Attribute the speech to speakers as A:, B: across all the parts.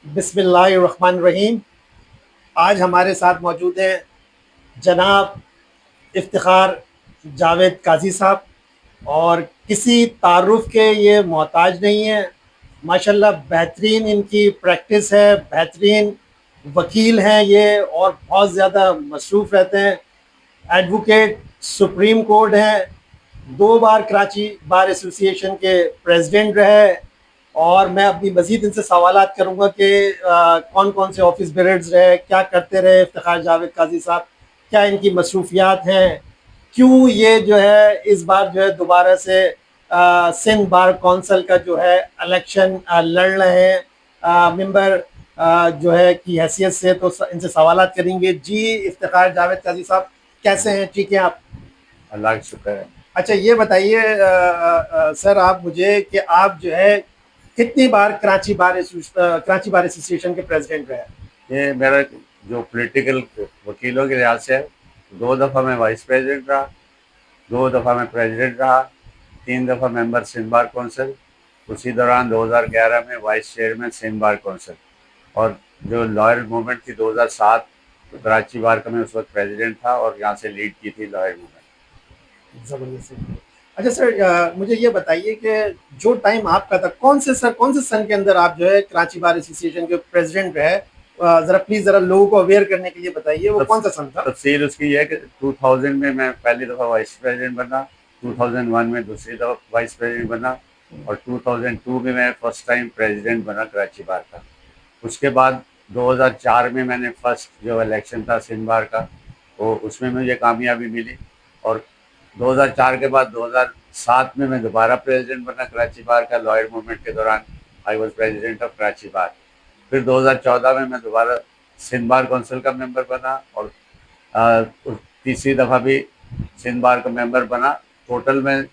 A: बिस्मिल्लाहिर्रहमानिर्रहीम। आज हमारे साथ मौजूद हैं जनाब इफ्तिखार जावेद काजी साहब, और किसी तारुफ के ये मोहताज नहीं है। माशाल्लाह बेहतरीन इनकी प्रैक्टिस है, बेहतरीन वकील हैं ये, और बहुत ज़्यादा मसरूफ़ रहते हैं। एडवोकेट सुप्रीम कोर्ट हैं, 2 बार कराची बार एसोसिएशन के प्रेसिडेंट रहे। और मैं अपनी मज़ीद इनसे सवालात करूँगा कि कौन कौन से ऑफिस बेरड्स रहे, क्या करते रहे इफ्तिखार जावेद काजी साहब, क्या इनकी मसरूफियात हैं, क्यों ये जो है इस बार जो है दोबारा से सिंध बार कौंसिल का जो है इलेक्शन लड़ रहे हैं मेंबर जो है की हैसियत से। तो इनसे सवालात करेंगे। जी इफ्तिखार जावेद काजी साहब, कैसे हैं? ठीक है आप?
B: अल्लाह का शुक्र है।
A: अच्छा, ये बताइए सर आप मुझे कि आप जो है कितनी बार कराची बार एसोसिएशन के प्रेसिडेंट रहे?
B: ये मेरा जो पॉलिटिकल वकीलों के लिहाज से है, 2 दफ़ा मैं वाइस प्रेसिडेंट रहा, 2 दफ़ा मैं प्रेसिडेंट रहा, 3 दफ़ा मेंबर सिंध बार कौंसिल। उसी दौरान 2011 में vice chairman Sindh bar council. और जो लॉयर मूवमेंट थी 2007, तो कराची बार का मैं उस वक्त प्रेसिडेंट था और यहाँ से लीड की थी लॉयर मूवमेंट।
A: ज़बरदस्त। अच्छा सर, मुझे ये बताइए कि जो टाइम आपका था, कौन से सन के अंदर आप जो है कराची बार एसोसिएशन के प्रेसिडेंट रहे? ज़रा प्लीज़ ज़रा लोगों को अवेयर करने के लिए बताइए, वो कौन सा सन था?
B: तफसील उसकी यह है कि 2000 में मैं पहली दफ़ा वाइस प्रेसिडेंट बना, 2001 में दूसरी दफ़ा वाइस प्रेसिडेंट बना, और 2002 में मैं फर्स्ट टाइम प्रेसिडेंट बना कराची बार का। उसके बाद 2004 में मैंने फर्स्ट जो इलेक्शन था सिंध बार का, तो उसमें मुझे कामयाबी मिली। और 2004 के बाद 2007 में मैं दोबारा प्रेसिडेंट बना कराची बार का। लॉयर मूवमेंट के दौरान I was president of Karachi bar. फिर 2014 में मैं दोबारा सिंध बार कौंसिल का मेंबर बना, और तीसरी दफ़ा भी सिंध बार का मेंबर बना। टोटल में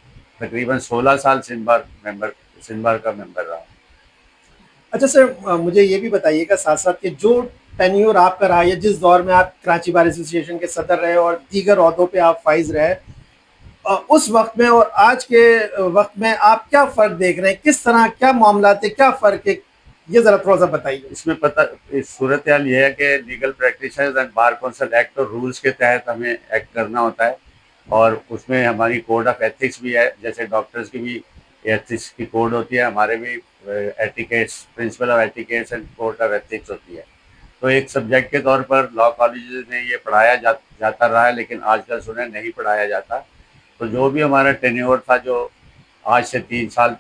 B: तकरीबन 16 साल सिंध बार का मेंबर रहा।
A: अच्छा सर, मुझे ये भी बताइएगा साथ साथ कि जो टेन्योर आपका रहा है, जिस दौर में आप कराची बार एसोसिएशन के सदर रहे और दीगर ओहदों पे आप फाइज रहे, उस वक्त में और आज के वक्त में आप क्या फ़र्क देख रहे हैं? किस तरह क्या मामला थे, क्या फ़र्क है? ये ज़रा थोड़ा सा बताइए।
B: इसमें पता इस सूरत हाल ये है कि legal practitioners and bar council act और रूल्स के तहत हमें एक्ट करना होता है। और उसमें हमारी कोड ऑफ एथिक्स भी है, जैसे डॉक्टर्स की भी एथिक्स की कोड होती है, हमारे भी etiquettes, principle of etiquettes and code of ethics होती है। तो एक सब्जेक्ट के तौर पर लॉ कॉलेज में ये पढ़ाया जाता रहा है, लेकिन आजकल सुने नहीं पढ़ाया जाता। तो जो भी हमारा टेन्योर था, जो आज से 3 साल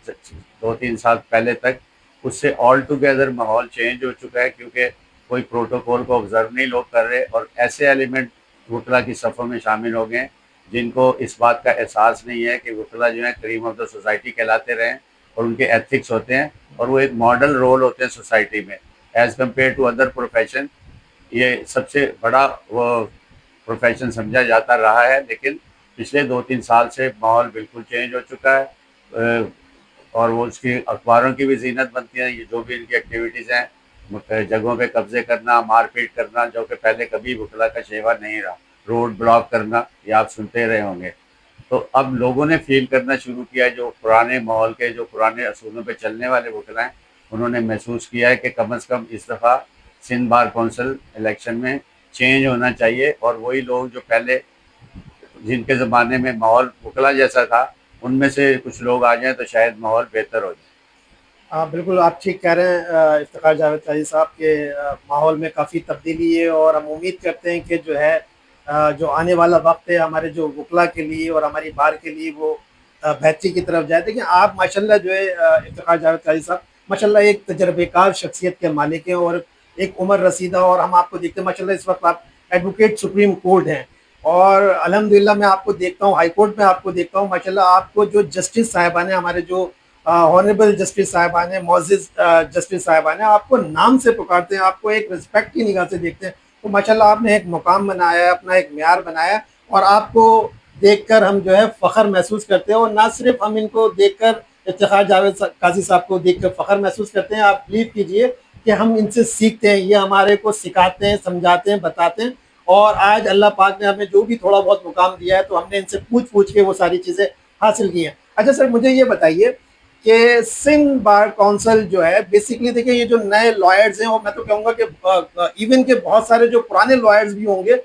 B: 2-3 साल पहले तक, उससे ऑल टुगेदर माहौल चेंज हो चुका है, क्योंकि कोई प्रोटोकॉल को ऑब्जर्व नहीं लोग कर रहे, और ऐसे एलिमेंट वकला की सफ़ों में शामिल हो गए जिनको इस बात का एहसास नहीं है कि वकला जो है क्रीम ऑफ द सोसाइटी कहलाते रहें, और उनके एथिक्स होते हैं, और वो एक मॉडल रोल होते हैं सोसाइटी में as compare to other profession. ये सबसे बड़ा वो प्रोफेशन समझा जाता रहा है, लेकिन पिछले 2-3 साल से माहौल बिल्कुल चेंज हो चुका है। और वो उसकी अखबारों की भी ज़ीनत बनती है, ये जो भी इनकी एक्टिविटीज़ हैं, जगहों पे कब्जे करना, मारपीट करना, जो कि पहले कभी वकला का शेवा नहीं रहा। रोड ब्लॉक करना, ये आप सुनते रहे होंगे। तो अब लोगों ने फील करना शुरू किया है, जो पुराने माहौल के, जो पुराने असूलों पे चलने वाले वकला हैं, उन्होंने महसूस किया है कि कम अज़ कम इस दफ़ा सिंध बार कौंसिल इलेक्शन में चेंज होना चाहिए, और वही लोग जो पहले जिनके ज़माने में माहौल वकला जैसा था, उनमें से कुछ लोग आ जाएँ तो शायद माहौल बेहतर हो जाए।
A: बिल्कुल आप ठीक कह रहे हैं इफ्तिखार जावेद काजी साहब के, माहौल में काफ़ी तब्दीली है, और हम उम्मीद करते हैं कि जो है जो आने वाला वक्त है हमारे जो वकला के लिए और हमारी बार के लिए, वो बेहतरी की तरफ जाए। देखिए आप माशाल्लाह जो है इफ्तिखार जावेद काजी साहब माशाल्लाह एक तजर्बेकार शख्सियत के मालिक हैं, और एक उम्र रसीदा, और हम आपको देखते हैं माशाल्लाह इस वक्त आप एडवोकेट सुप्रीम कोर्ट हैं। और अल्हम्दुलिल्लाह मैं आपको देखता हूँ हाई कोर्ट में, आपको देखता हूँ माशाल्लाह आपको जो जस्टिस साहिबान हैं, हमारे जो ऑनरेबल जस्टिस साहिबान है, मोअज़्ज़िज़ जस्टिस साहिबान है, आपको नाम से पुकारते हैं, आपको एक रिस्पेक्ट की निगाह से देखते हैं। तो माशाल्लाह आपने एक मुकाम बनाया है, अपना एक मेयार बनाया है, और आपको देखकर हम जो है फ़ख्र महसूस करते हैं। और ना सिर्फ हम इनको देखकर, इफ्तिखार जावेद काजी साहब को देखकर फ़ख्र महसूस करते हैं, आप बिलीव कीजिए कि हम इनसे सीखते हैं, ये हमारे को सिखाते हैं, समझाते हैं, बताते हैं। और आज अल्लाह पाक ने हमें जो भी थोड़ा बहुत मुकाम दिया है, तो हमने इनसे पूछ पूछ के वो सारी चीज़ें हासिल की हैं। अच्छा सर, मुझे ये बताइए कि सिंध बार काउंसिल जो है बेसिकली देखिए ये जो नए लॉयर्स हैं और मैं तो कहूँगा कि इवन के बहुत सारे जो पुराने लॉयर्स भी होंगे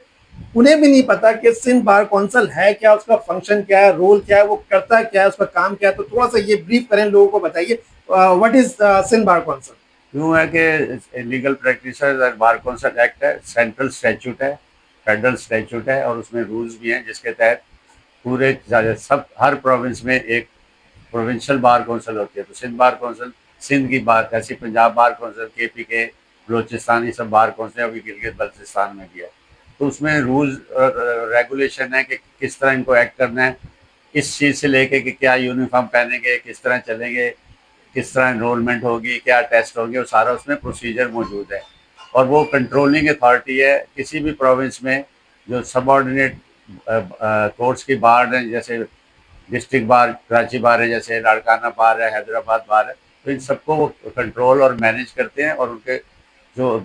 A: उन्हें भी नहीं पता कि सिंध बार काउंसिल है क्या, उसका फंक्शन क्या है, रोल क्या है, वो करता क्या है, उसका काम क्या है। तो थोड़ा सा ये ब्रीफ करें, लोगों को बताइए what is Sindh bar council.
B: यूँ है कि legal practitioners and bar council act है, सेंट्रल स्टैट्यूट है, फेडरल स्टैट्यूट है, और उसमें रूल्स भी हैं जिसके तहत पूरे सब हर प्रोविंस में एक प्रोविंशियल बार काउंसिल होती है। तो सिंध बार काउंसिल, सिंध की बार, ऐसी पंजाब बार काउंसिल, केपी के, बलोचिस्तान, ये सब बार काउंसिल, अभी गिलगित बल्तिस्तान में भी है। तो उसमें रूल्स रेगुलेशन है कि किस तरह इनको एक्ट करना है, इस चीज़ से लेके कि क्या यूनिफॉर्म पहनेंगे, किस तरह चलेंगे, किस तरह एनरोलमेंट होगी, क्या टेस्ट होंगे, वो सारा उसमें प्रोसीजर मौजूद है। और वो कंट्रोलिंग अथॉरिटी है किसी भी प्रोविंस में जो सबऑर्डिनेट कोर्ट्स की बार हैं, जैसे डिस्ट्रिक्ट बार, कराची बार है, जैसे लाड़काना बार है, हैदराबाद बार है। तो इन सबको वो कंट्रोल और मैनेज करते हैं, और उनके जो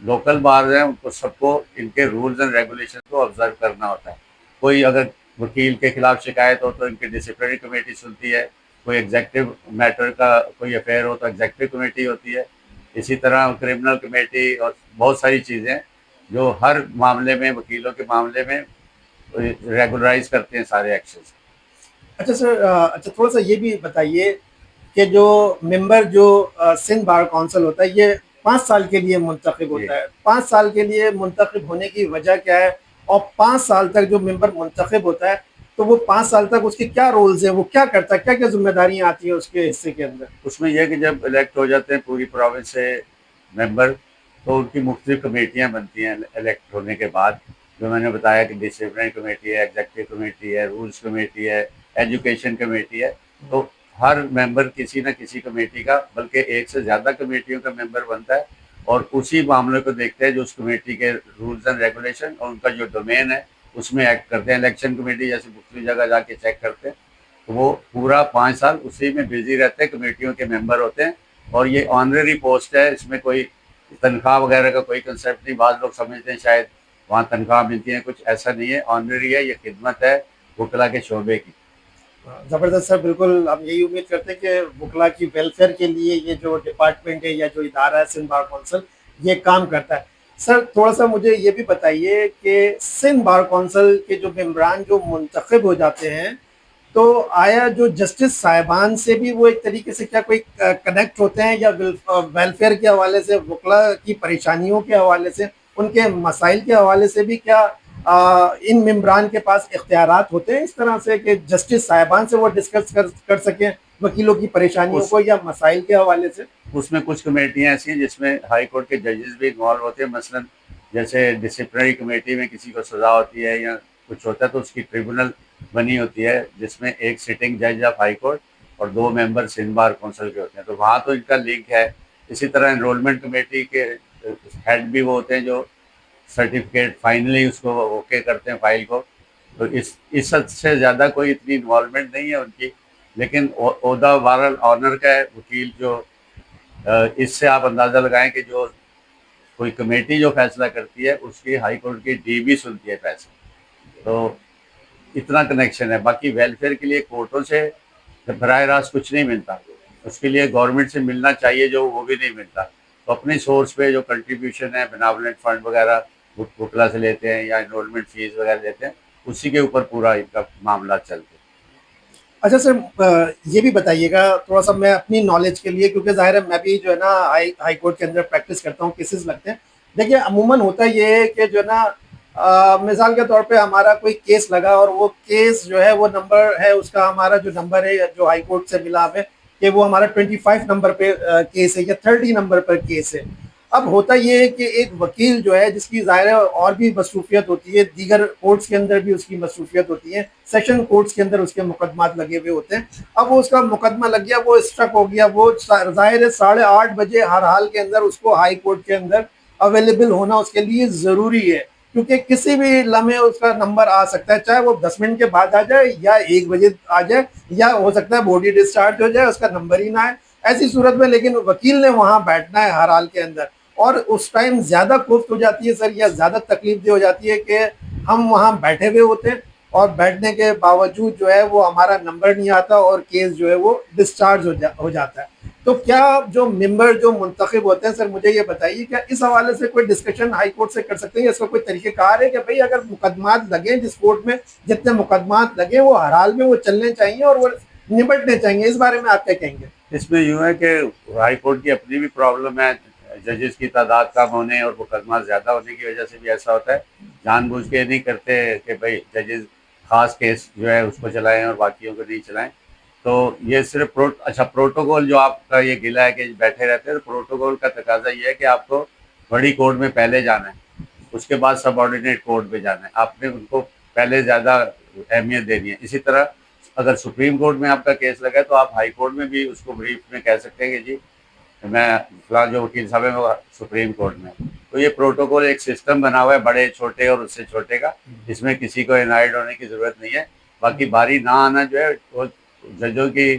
B: लोकल बार हैं उनको सबको इनके रूल्स एंड रेगुलेशन को ऑब्जर्व करना होता है। कोई अगर वकील के खिलाफ शिकायत हो तो इनकी डिसिप्लिनरी कमेटी सुनती है, कोई एग्जेक्टिव मैटर का कोई अफेयर हो तो एग्जेक्टिव कमेटी होती है, इसी तरह क्रिमिनल कमेटी, और बहुत सारी चीज़ें जो हर मामले में, वकीलों के मामले में रेगुलराइज करते हैं सारे एक्शंस।
A: अच्छा सर, अच्छा थोड़ा सा ये भी बताइए कि जो मेंबर जो सिंध बार काउंसिल होता है ये 5 साल के लिए मुंतखब
B: जी।
A: होता है। 5 साल के लिए मुंतखब होने की वजह क्या है, और 5 साल तक जो मेंबर मुंतखब होता है तो वो 5 साल तक उसके क्या रोल्स हैं, वो क्या करता है, क्या क्या जिम्मेदारियां आती हैं उसके हिस्से के अंदर।
B: उसमें यह है कि जब इलेक्ट हो जाते हैं पूरी प्रोविंस से मेंबर, तो उनकी मुख्तलिफ कमेटियाँ बनती हैं इलेक्ट होने के बाद। जो मैंने बताया कि डिसिप्लिनरी कमेटी है, एग्जेक्टिव कमेटी है, रूल्स कमेटी है, एजुकेशन कमेटी है। तो हर मेंबर किसी न किसी कमेटी का, बल्कि एक से ज़्यादा कमेटियों का मेंबर बनता है, और उसी मामले को देखते हैं जो उस कमेटी के रूल्स एंड रेगुलेशन और उनका जो डोमेन है उसमें एक्ट करते हैं। इलेक्शन कमेटी जैसे मुख्तलिफ जगह जाके चेक करते हैं। तो वो पूरा 5 साल उसी में बिजी रहते हैं, कमेटियों के मेंबर होते हैं। और ये ऑनररी पोस्ट है, इसमें कोई तनख्वाह वगैरह का कोई कंसेप्ट नहीं। बाद लोग समझते हैं शायद वहाँ तनख्वाह मिलती है, कुछ ऐसा नहीं है। ऑनररी है, ये खिदमत है वकला के शोबे की।
A: ज़बरदस्त सर, बिल्कुल हम यही उम्मीद करते हैं कि वकला की वेलफेयर के लिए ये जो डिपार्टमेंट है या जो इदारा है सिंध बार काउंसिल ये काम करता है। सर थोड़ा सा मुझे ये भी बताइए कि सिंध बार काउंसिल के जो मेम्बरान जो मुंतखब हो जाते हैं तो आया जो जस्टिस साहिबान से भी वो एक तरीके से क्या कोई कनेक्ट होते हैं, या वेलफेयर के हवाले से, वकला की परेशानियों के हवाले से, उनके मसाइल के हवाले से भी क्या इन मेम्बरान के पास इख्तियारात होते हैं इस तरह से कि जस्टिस साहिबान से वो डिस्कस कर सकें वकीलों की परेशानियों को या मसाइल के हवाले से।
B: उसमें कुछ कमेटियाँ ऐसी हैं जिसमें हाई कोर्ट के जजेस भी इन्वॉल्व होते हैं। मसलन जैसे डिसिप्लिनरी कमेटी में किसी को सज़ा होती है या कुछ होता है तो उसकी ट्रिब्यूनल बनी होती है, जिसमें एक सिटिंग जज ऑफ हाई कोर्ट और 2 मेंबर सिंध बार काउंसिल के होते हैं। तो वहाँ तो इनका लिंक है। इसी तरह एनरोलमेंट कमेटी के हेड भी वो होते हैं जो सर्टिफिकेट फाइनली उसको ओके करते हैं फाइल को। तो इस हद से ज़्यादा कोई इतनी इन्वॉल्वमेंट नहीं है उनकी। लेकिन ओहदा बहरहाल ऑनर का है, वकील जो इससे आप अंदाज़ा लगाएं कि जो कोई कमेटी जो फैसला करती है उसकी हाई कोर्ट की डी भी सुनती है फैसला। तो इतना कनेक्शन है। बाकी वेलफेयर के लिए कोर्टों से बराह रास्त कुछ नहीं मिलता, उसके लिए गवर्नमेंट से मिलना चाहिए जो वो भी नहीं मिलता। तो अपनी सोर्स पे जो कंट्रीब्यूशन है, बेनावलेंट फंड वगैरह वकला से लेते हैं या इनरोलमेंट फीस वगैरह लेते हैं, उसी के ऊपर पूरा इनका मामला चलते हैं।
A: अच्छा सर, ये भी बताइएगा थोड़ा सा मैं अपनी नॉलेज के लिए, क्योंकि ज़ाहिर है मैं भी जो है ना हाई कोर्ट के अंदर प्रैक्टिस करता हूँ, केसेस लगते हैं। देखिए अमूमन होता ये है कि जो है ना मिसाल के तौर पे हमारा कोई केस लगा और वो केस जो है वो नंबर है उसका, हमारा जो नंबर है जो हाई कोर्ट से मिला हमें कि वो हमारा 25 नंबर पे केस है या 30 नंबर पर केस है। अब होता ये है कि एक वकील जो है जिसकी ज़ाहिर है और भी मसरूफियत होती है, दीगर कोर्ट्स के अंदर भी उसकी मसरूफियत होती है, सेशन कोर्ट्स के अंदर उसके मुकदमात लगे हुए होते हैं। अब वो उसका मुकदमा लग गया, वो स्ट्रक हो गया, वो ज़ाहिर है 8:30 हर हाल के अंदर उसको हाई कोर्ट के अंदर अवेलेबल होना उसके लिए ज़रूरी है, क्योंकि किसी भी लम्हे उसका नंबर आ सकता है, चाहे वो 10 मिनट के बाद आ जाए या 1 बजे आ जाए, या हो सकता है बॉडी डिस्चार्ज हो जाए उसका नंबर ही ना आए। ऐसी सूरत में लेकिन वकील ने वहाँ बैठना है हर हाल के अंदर, और उस टाइम ज़्यादा कोफ्त हो जाती है सर, या ज़्यादा तकलीफ दे हो जाती है कि हम वहाँ बैठे हुए होते हैं और बैठने के बावजूद जो है वो हमारा नंबर नहीं आता और केस जो है वो डिस्चार्ज हो जाता है। तो क्या जो मेंबर जो मुंतखब होते हैं, सर मुझे ये बताइए, क्या इस हवाले से कोई डिस्कशन हाई कोर्ट से कर सकते हैं, या इसका कोई तरीक़ेकार है कि भाई अगर मुकदमात लगे जिस कोर्ट में, जितने मुकदमात लगे वो हर हाल में वो चलने चाहिए और वो निपटने चाहिए, इस बारे में आप क्या कहेंगे?
B: इसमें यूँ है कि हाई कोर्ट की अपनी भी प्रॉब्लम है, जजेस की तादाद कम होने और मुकदमा ज़्यादा होने की वजह से भी ऐसा होता है। जानबूझ के नहीं करते कि भाई जजेस खास केस जो है उसको चलाएं और बाकियों को नहीं चलाएं। तो ये सिर्फ अच्छा प्रोटोकॉल जो आपका ये गिला है कि बैठे रहते हैं, तो प्रोटोकॉल का तकाजा ये है कि आपको बड़ी कोर्ट में पहले जाना है, उसके बाद सबऑर्डिनेट कोर्ट पे जाना है। आपने उनको पहले ज़्यादा अहमियत देनी है। इसी तरह अगर सुप्रीम कोर्ट में आपका केस लगा है तो आप हाई कोर्ट में भी उसको ब्रीफ में कह सकते हैं कि जी मैं फिलहाल जो वकील साहब है वो सुप्रीम कोर्ट में। तो ये प्रोटोकॉल एक सिस्टम बना हुआ है बड़े छोटे और उससे छोटे का, इसमें किसी को इनवाइट होने की ज़रूरत नहीं है। बाकी बारी ना आना जो है वो जजों की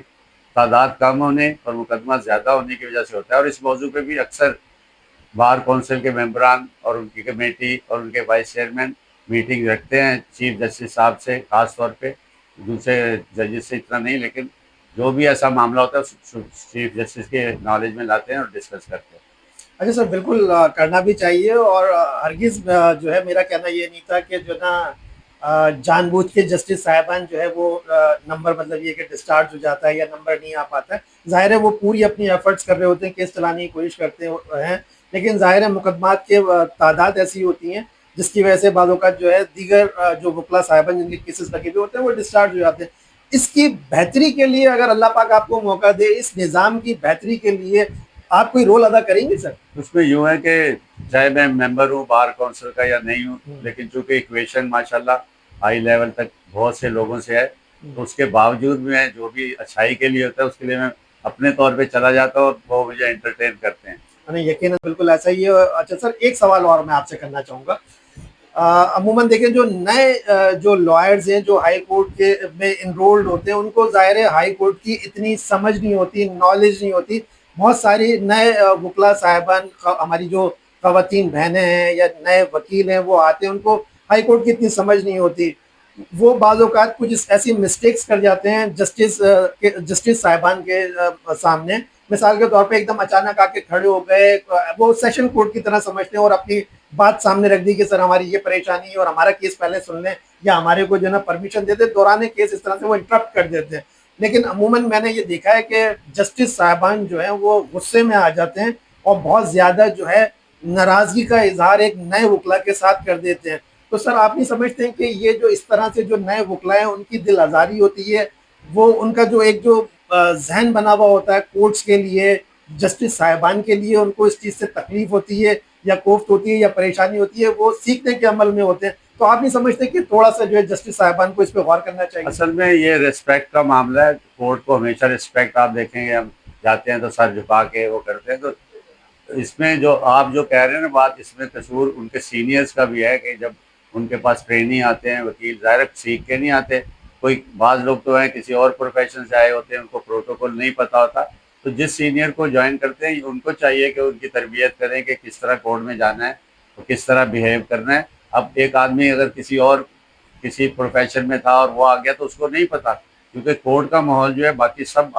B: तादाद कम होने और मुकदमा ज़्यादा होने की वजह से होता है। और इस मौजू पे भी अक्सर बार कौंसिल के मेंबरान और उनकी कमेटी और उनके वाइस चेयरमैन मीटिंग रखते हैं चीफ जस्टिस साहब से, ख़ास तौर पे दूसरे जजेस से इतना नहीं, लेकिन जो भी ऐसा मामला होता है चीफ जस्टिस के नॉलेज में लाते हैं और डिस्कस करते हैं।
A: अच्छा सर, बिल्कुल करना भी चाहिए, और हरगिज़ जो है मेरा कहना ये नहीं था कि जो ना जानबूझ के जस्टिस साहिबान जो है वो नंबर, मतलब ये कि डिस्चार्ज हो जाता है या नंबर नहीं आ पाता है। ज़ाहिर है वो पूरी अपनी एफर्ट्स कर रहे होते हैं, केस चलाने की कोशिश करते हैं, लेकिन ज़ाहिर है मुकदमात के तादाद ऐसी होती हैं जिसकी वजह से बाज़ औक़ात जो है दीगर जो वकला साहिबान जिनके केसेस लगे हुए होते हैं वो डिस्चार्ज हो जाते हैं। इसकी बेहतरी के लिए अगर अल्लाह पाक आपको मौका दे, इस निज़ाम की बेहतरी के लिए आप कोई रोल अदा करेंगे सर?
B: उसमें यूँ है कि चाहे मैं मेंबर हूँ बार काउंसिल का या नहीं हूँ, लेकिन चूंकि इक्वेशन माशाल्लाह हाई लेवल तक बहुत से लोगों से है, तो उसके बावजूद मैं जो भी अच्छाई के लिए होता है उसके लिए मैं अपने तौर पे चला जाता हूँ और वो मुझे एंटरटेन करते हैं।
A: नहीं, यकीनन बिल्कुल ऐसा ही है। अच्छा सर, एक सवाल और मैं आपसे करना चाहूँगा। अमूमन देखिए जो नए जो लॉयर्स हैं जो हाई कोर्ट के में इनरोल्ड होते हैं, उनको ज़ाहिर है हाई कोर्ट की इतनी समझ नहीं होती, नॉलेज नहीं होती। बहुत सारी नए वकला साहिबान, हमारी जो ख़वातीन बहनें हैं या नए वकील हैं वो आते हैं, उनको हाई कोर्ट की इतनी समझ नहीं होती। वो बाज़ औक़ात कुछ ऐसी मिस्टेक्स कर जाते हैं जस्टिस साहिबान के सामने। मिसाल के तौर पे एकदम अचानक आके खड़े हो गए, वो सेशन कोर्ट की तरह समझते हैं और अपनी बात सामने रख दी कि सर हमारी ये परेशानी है और हमारा केस पहले सुन लें, या हमारे को जो है ना परमिशन दे दें, दौरान केस इस तरह से वो इंटरप्ट कर देते हैं। लेकिन अमूमन मैंने ये देखा है कि जस्टिस साहिबान जो हैं वो गुस्से में आ जाते हैं और बहुत ज़्यादा जो है नाराज़गी का इज़हार एक नए वकला के साथ कर देते हैं। तो सर आप नहीं समझते हैं कि ये जो इस तरह से जो नए वकला हैं उनकी दिल आज़ारी होती है, वो उनका जो एक जो ज़हन बना हुआ होता है कोर्ट्स के लिए, जस्टिस साहिबान के लिए, उनको इस चीज़ से तकलीफ़ होती है या कोफ्त होती है या परेशानी होती है, वो सीखने के अमल में होते हैं। तो आप नहीं समझते कि थोड़ा-सा जो है जस्टिस साहिबान को इस पे गौर करना चाहिए?
B: असल में ये रिस्पेक्ट का मामला है, कोर्ट को हमेशा रिस्पेक्ट, आप देखेंगे हम जाते हैं तो सर झुका के वो करते हैं। तो इसमें जो आप जो कह रहे हैं ना बात, इसमें कसूर उनके सीनियर्स का भी है कि जब उनके पास ट्रेनी आते हैं वकील, ज़ाहिर सीख के नहीं आते। कोई बाज़ लोग तो हैं किसी और प्रोफेशन से आए होते हैं, उनको प्रोटोकॉल नहीं पता होता। तो जिस सीनियर को ज्वाइन करते हैं उनको चाहिए कि उनकी तरबियत करें कि किस तरह कोर्ट में जाना है और किस तरह बिहेव करना है। अब एक आदमी अगर किसी प्रोफेशन में था और वो आ गया तो उसको नहीं पता, क्योंकि कोर्ट का माहौल जो है बाकी सब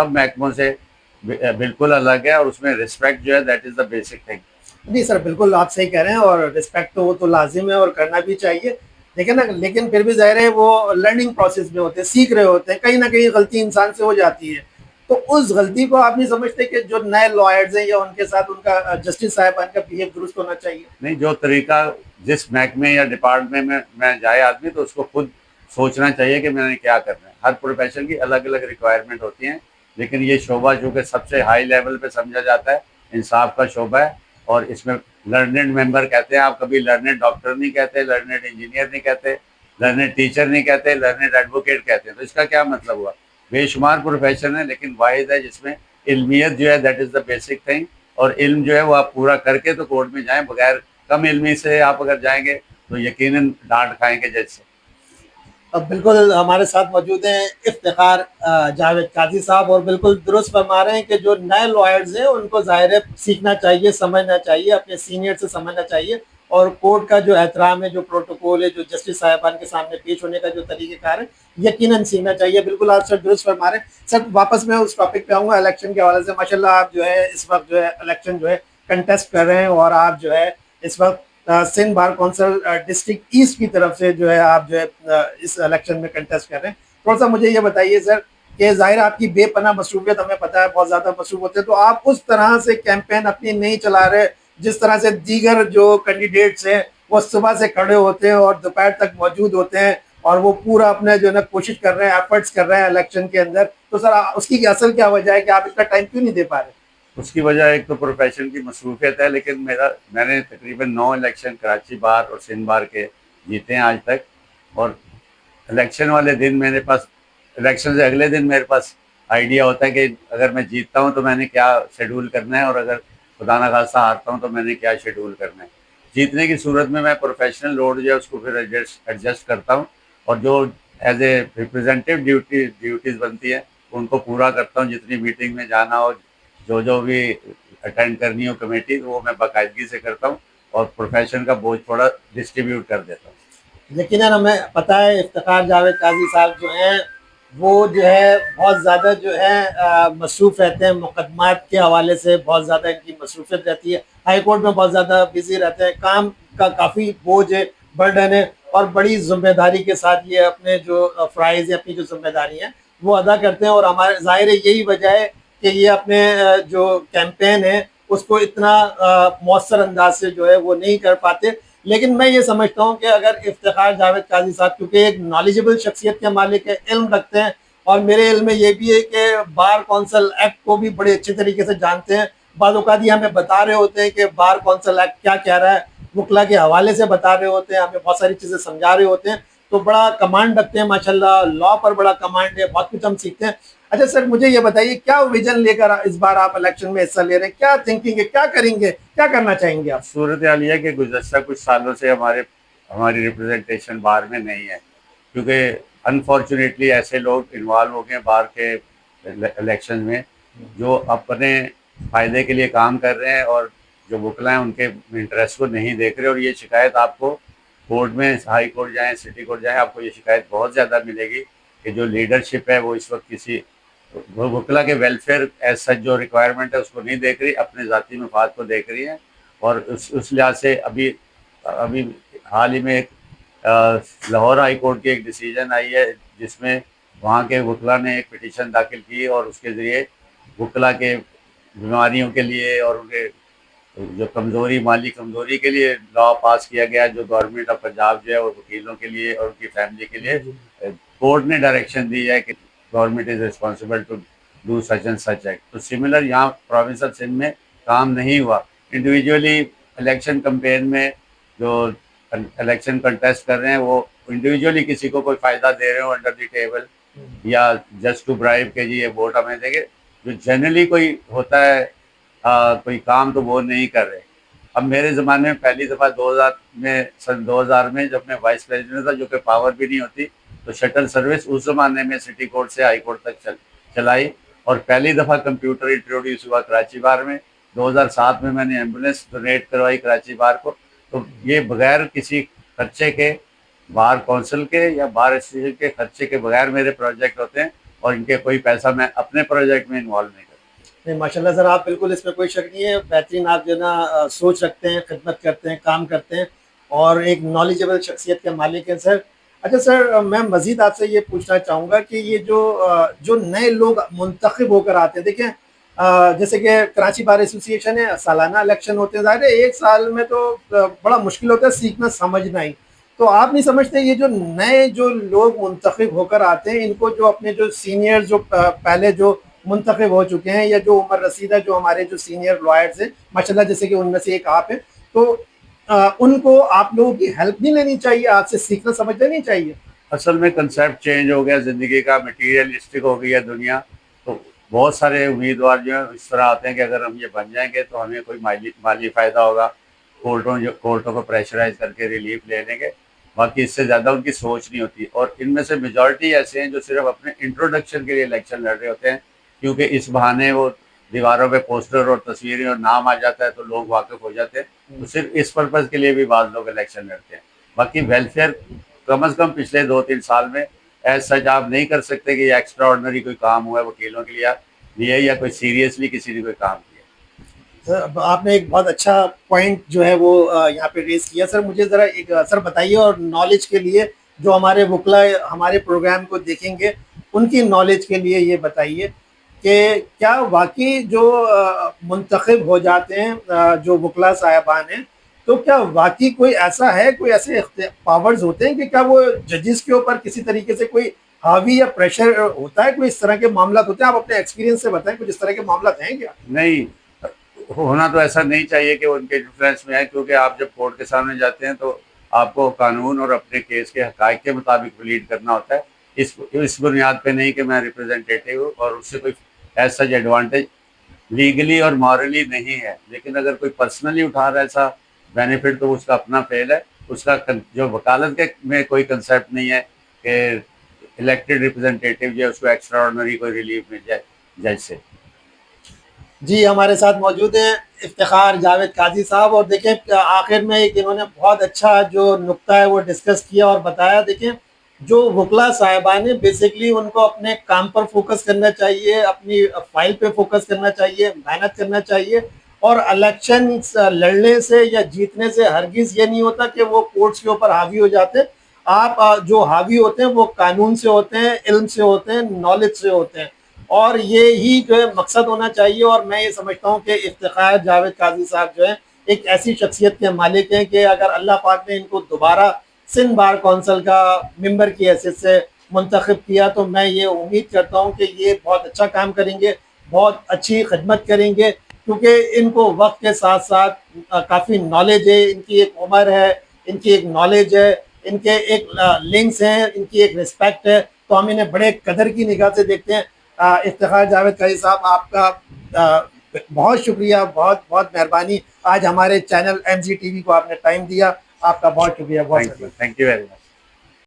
B: महकमों से बिल्कुल अलग है और उसमें रिस्पेक्ट जो है that is the basic thing.
A: नहीं सर, बिल्कुल आप सही कह रहे हैं, और रिस्पेक्ट तो वो तो लाज़िम है और करना भी चाहिए। लेकिन फिर भी ज़ाहिर है वो लर्निंग प्रोसेस में होते हैं, सीख रहे होते हैं, कहीं न कहीं गलती इंसान से हो जाती है। तो उस गलती को आप नहीं समझते कि जो नए लॉयर्स हैं या उनके साथ उनका जस्टिस साहिबान का बिहेव दुरुस्त होना चाहिए?
B: नहीं, जो तरीका जिस महकमे या डिपार्टमेंट में जाए आदमी तो उसको खुद सोचना चाहिए कि मैंने क्या करना है। हर प्रोफेशन की अलग अलग रिक्वायरमेंट होती हैं, लेकिन ये शोबा चूँकि सबसे हाई लेवल पे समझा जाता है, इंसाफ का शोबा है। और इसमें लर्नेड मेंबर कहते हैं, आप कभी लर्नेड डॉक्टर नहीं कहते, लर्नेड इंजीनियर नहीं कहते, लर्नेड टीचर नहीं कहते, लर्नेड एडवोकेट कहते हैं। तो इसका क्या मतलब हुआ? बेशुमार प्रोफेशन है, लेकिन वाहिद है जिसमें इल्मियत जो है that is the basic thing. और इल्म जो है वो आप पूरा करके तो कोर्ट में जाएं, बगैर कम इल्मी से आप अगर जाएंगे तो यकीनन डांट खाएंगे जज से।
A: अब बिल्कुल हमारे साथ मौजूद हैं इफ्तिखार जावेद काजी साहब, और बिल्कुल दुरुस्त फरमा रहे हैं कि जो नए लॉयर्स हैं उनको ज़ाहिर है सीखना चाहिए, समझना चाहिए, अपने सीनियर से समझना चाहिए और कोर्ट का जो एहतराम है, जो प्रोटोकॉल है, जो जस्टिस साहिबान के सामने पेश होने का जो तरीक़ेकार है, यकीनन सीखना चाहिए। बिल्कुल आप सर दुरुस्त फरमा रहे हैं। सर वापस मैं उस टॉपिक पे आऊँगा इलेक्शन के हवाले से। माशाल्लाह आप जो है इस वक़्त जो है इलेक्शन जो है कंटेस्ट कर रहे हैं और आप जो है इस वक़्त Sindh bar council district east की तरफ से जो है आप जो है इस इलेक्शन में कंटेस्ट कर रहे हैं। थोड़ा-सा मुझे ये बताइए सर कि ज़ाहिर है आपकी बेपनाह मसरूफ़ियत हमें पता है, बहुत ज़्यादा मसरूफ़ होते हैं, तो आप उस तरह से कैंपेन अपनी नहीं चला रहे जिस तरह से दीगर जो कैंडिडेट्स हैं वो सुबह से खड़े होते हैं और दोपहर तक मौजूद होते हैं और वो पूरा अपने जो है ना कोशिश कर रहे हैं, एफर्ट्स कर रहे हैं इलेक्शन के अंदर। तो सर उसकी असल क्या वजह है कि आप इतना टाइम क्यों नहीं दे पा रहे?
B: उसकी वजह एक तो प्रोफेशन की मसरूफियत है, लेकिन मैंने तकरीबन 9 इलेक्शन कराची बार और सिंध बार के जीते हैं आज तक। और इलेक्शन वाले दिन मेरे पास, इलेक्शन से अगले दिन मेरे पास आइडिया होता है कि अगर मैं जीतता हूं तो मैंने क्या शेड्यूल करना है और अगर खुदा ना खास्ता हारता हूं तो मैंने क्या शेड्यूल करना है। जीतने की सूरत में मैं प्रोफेशनल लोड जो है उसको फिर एडजस्ट करता हूं और जो एज ए रिप्रेजेंटेटिव ड्यूटीज़ बनती है उनको पूरा करता हूं। जितनी मीटिंग में जाना हो, जो भी अटेंड करनी हो कमेटी, वो मैं बाकायदगी से करता हूँ और प्रोफेशन का बोझ थोड़ा डिस्ट्रीब्यूट कर देता हूँ।
A: यकीनन हमें पता है इफ्तिखार जावेद काजी साहब जो हैं वो जो है बहुत ज़्यादा जो है मसरूफ़ रहते हैं, मुकदमात के हवाले से बहुत ज़्यादा इनकी मसरूफियत रहती है। हाई कोर्ट में बहुत ज़्यादा बिजी रहते हैं, काम का काफ़ी बोझ है, बर्डन है और बड़ी जिम्मेदारी के साथ ये अपने जो फ़राइज़ या अपनी जो जिम्मेदारी हैं वो अदा करते हैं। और हमारे ज़ाहिर है यही वजह है कि ये अपने जो कैंपेन है उसको इतना मौसर अंदाज से जो है वो नहीं कर पाते। लेकिन मैं ये समझता हूँ कि अगर इफ्तिखार जावेद काजी साहब क्योंकि एक नॉलेजेबल शख्सियत के मालिक है, इल्म रखते हैं और मेरे इल्म में ये भी है कि बार कौंसल एक्ट को भी बड़े अच्छे तरीके से जानते हैं। बाद औक़ात ये हमें बता रहे होते हैं कि बार कौंसल एक्ट क्या कह रहा है, वकला के हवाले से बता रहे होते हैं, हमें बहुत सारी चीज़ें समझा रहे होते हैं। तो बड़ा कमांड रखते हैं माशाल्लाह, लॉ पर बड़ा कमांड है, बहुत कुछ हम सीखते हैं। अच्छा सर मुझे ये बताइए क्या विजन लेकर इस बार आप इलेक्शन में हिस्सा ले रहे हैं, क्या थिंकिंग है, क्या करेंगे, क्या करना चाहेंगे आप?
B: सूरत हाल यह है कि गुज़श्ता कुछ सालों से हमारी रिप्रेजेंटेशन बार में नहीं है, क्योंकि अनफॉर्चुनेटली ऐसे लोग इन्वॉल्व हो गए बार के इलेक्शन में जो अपने फ़ायदे के लिए काम कर रहे हैं और जो वकला हैं उनके इंटरेस्ट को नहीं देख रहे। और ये शिकायत आपको कोर्ट में, हाई कोर्ट जाएँ, सिटी कोर्ट जाएँ, आपको ये शिकायत बहुत ज़्यादा मिलेगी कि जो लीडरशिप है वो इस वक्त किसी वकला के वेलफेयर एज सच जो रिक्वायरमेंट है उसको नहीं देख रही, अपने ज़ाती मफाद को देख रही है। और उस लिहाज से अभी अभी हाल ही में एक लाहौर हाई कोर्ट की एक डिसीजन आई है जिसमें वहाँ के वकला ने एक पिटीशन दाखिल की और उसके ज़रिए वकला के बीमारियों के लिए और उनके जो कमज़ोरी, माली कमज़ोरी के लिए लॉ पास किया गया, जो गवर्नमेंट ऑफ पंजाब जो है वो वकीलों के लिए और उनकी फैमिली के लिए कोर्ट ने डायरेक्शन दी है कि government is responsible to do such and such act. तो सिमिलर यहाँ प्रोविंस ऑफ सिंध में काम नहीं हुआ। इंडिविजुअली इलेक्शन कैंपेन में जो इलेक्शन कंटेस्ट कर रहे हैं वो इंडिविजुअली किसी को कोई फ़ायदा दे रहे हो अंडर द टेबल या जस्ट टू ब्राइब के जी ये वोट हमें देंगे, जो जनरली कोई होता है कोई काम, तो वो नहीं कर रहे। अब मेरे ज़माने में पहली दफ़ा 2000 में, सन 2000 में जब मैं वाइस प्रेसिडेंट था, जो कि पावर भी नहीं होती, तो शटल सर्विस उस ज़माने में सिटी कोर्ट से हाई कोर्ट तक चलाई और पहली दफ़ा कंप्यूटर इंट्रोड्यूस हुआ कराची बार में। 2007 में मैंने एम्बुलेंस डोनेट करवाई कराची बार को। तो ये बगैर किसी खर्चे के, बार कौंसिल के या बार एसोसिएशन के खर्चे के बगैर मेरे प्रोजेक्ट होते हैं और इनके कोई पैसा मैं अपने प्रोजेक्ट में इन्वॉल्व नहीं करता।
A: नहीं माशाल्लाह सर आप बिल्कुल इसमें कोई शक नहीं है, बेहतरीन आप जो है ना सोच रखते हैं, खिदमत करते हैं, काम करते हैं और एक नॉलेजेबल शख्सियत के मालिक हैं सर। अच्छा सर मैं मज़ीद आपसे ये पूछना चाहूँगा कि ये जो नए लोग मुंतखब होकर आते हैं, देखें जैसे कि कराची बार एसोसिएशन है, सालाना इलेक्शन होते हैं, ज़ाहिर है 1 साल में तो बड़ा मुश्किल होता है सीखना समझना ही। तो आप नहीं समझते ये जो नए जो लोग मुंतखब होकर आते हैं इनको जो अपने जो सीनियर जो पहले जो मुंतखब हो चुके हैं या जो उम्र रसीदा जो हमारे जो सीनियर लॉयर्स हैं माशाल्लाह, जैसे कि उनमें से एक आप हैं, तो उनको आप लोगों की हेल्प नहीं लेनी चाहिए, आपसे सीखना समझना नहीं चाहिए?
B: असल में कंसेप्ट चेंज हो गया, ज़िंदगी का मटीरियलिस्टिक हो गई है दुनिया। तो बहुत सारे उम्मीदवार जो है इस तरह आते हैं कि अगर हम ये बन जाएंगे तो हमें कोई माली फ़ायदा होगा, कोर्टों को प्रेशराइज करके रिलीफ ले लेंगे, बाकी इससे ज़्यादा उनकी सोच नहीं होती। और इनमें से मेजॉरिटी ऐसे हैं जो सिर्फ अपने इंट्रोडक्शन के लिए इलेक्शन लड़ रहे होते हैं, क्योंकि इस बहाने वो दीवारों पे पोस्टर और तस्वीरें और नाम आ जाता है तो लोग वाकिफ हो जाते हैं। तो सिर्फ इस पर्पज़ के लिए भी बाद लोग इलेक्शन लड़ते हैं। बाकी वेलफेयर कम से कम पिछले 2-3 साल में एज सच आप नहीं कर सकते कि एक्स्ट्रा ऑर्डनरी कोई काम हुआ है वकीलों के लिए या कोई सीरियसली किसी ने कोई काम किया।
A: सर आपने एक बहुत अच्छा पॉइंट जो है वो यहाँ पे रेज किया। सर मुझे ज़रा एक सर बताइए, और नॉलेज के लिए जो हमारे वकला हमारे प्रोग्राम को देखेंगे उनकी नॉलेज के लिए ये बताइए कि क्या वाकई जो मुंतखब हो जाते हैं जो वकला साहिबान हैं, तो क्या वाकई कोई ऐसा है, कोई ऐसे पावर्स होते हैं कि क्या वो जजेस के ऊपर किसी तरीके से कोई हावी या प्रेशर होता है, कोई इस तरह के मामला होते हैं? आप अपने एक्सपीरियंस से बताएं, कुछ इस तरह के मामला हैं क्या?
B: नहीं, होना तो ऐसा नहीं चाहिए कि उनके इन्फ्लुएंस में है, क्योंकि आप जब कोर्ट के सामने जाते हैं तो आपको कानून और अपने केस के हकायक के मुताबिक प्लीड करना होता है। इस बुनियाद पे नहीं कि मैं रिप्रेजेंटेटिव हूँ और उससे कोई एज सच एडवांटेज लीगली और मॉरली नहीं है। लेकिन अगर कोई पर्सनली उठा रहा है ऐसा बेनिफिट तो उसका अपना फेल है। उसका जो वकालत के में कोई कंसेप्ट नहीं है कि इलेक्टेड रिप्रेजेंटेटिव जो है उसको एक्स्ट्रा ऑर्डनरी कोई रिलीफ मिल जाए जज से।
A: जी, हमारे साथ मौजूद हैं इफ्तिखार जावेद काजी साहब, और देखें आखिर में एक इन्होंने बहुत अच्छा जो नुक्ता है वो डिस्कस किया और बताया। देखें जो वकला साहिबान है बेसिकली उनको अपने काम पर फोकस करना चाहिए, अपनी फाइल पे फोकस करना चाहिए, मेहनत करना चाहिए, और इलेक्शन लड़ने से या जीतने से हरगिज़ ये नहीं होता कि वो कोर्ट्स के ऊपर हावी हो जाते हैं। आप जो हावी होते हैं वो कानून से होते हैं, इल्म से होते हैं, नॉलेज से होते हैं, और ये ही जो है मकसद होना चाहिए। और मैं ये समझता हूँ कि इफ्तिखार जावेद काजी साहब जो है एक ऐसी शख्सियत के मालिक हैं कि अगर अल्लाह पाक ने इनको दोबारा सिंध बार कौंसिल का मेंबर की हैसियत से मुंतखब किया तो मैं ये उम्मीद करता हूँ कि ये बहुत अच्छा काम करेंगे, बहुत अच्छी खिदमत करेंगे, क्योंकि इनको वक्त के साथ साथ काफ़ी नॉलेज है, इनकी एक उम्र है, इनकी एक नॉलेज है, इनके एक लिंक्स हैं, इनकी एक रिस्पेक्ट है, तो हम इन्हें बड़े कदर की निगाह से देखते हैं। इफ्तिखार जावेद काजी साहब, आपका बहुत शुक्रिया, बहुत बहुत मेहरबानी। आज हमारे चैनल MZ TV को आपने टाइम दिया, आपका बहुत शुक्रिया। बहुत
B: थैंक यू वेरी मच।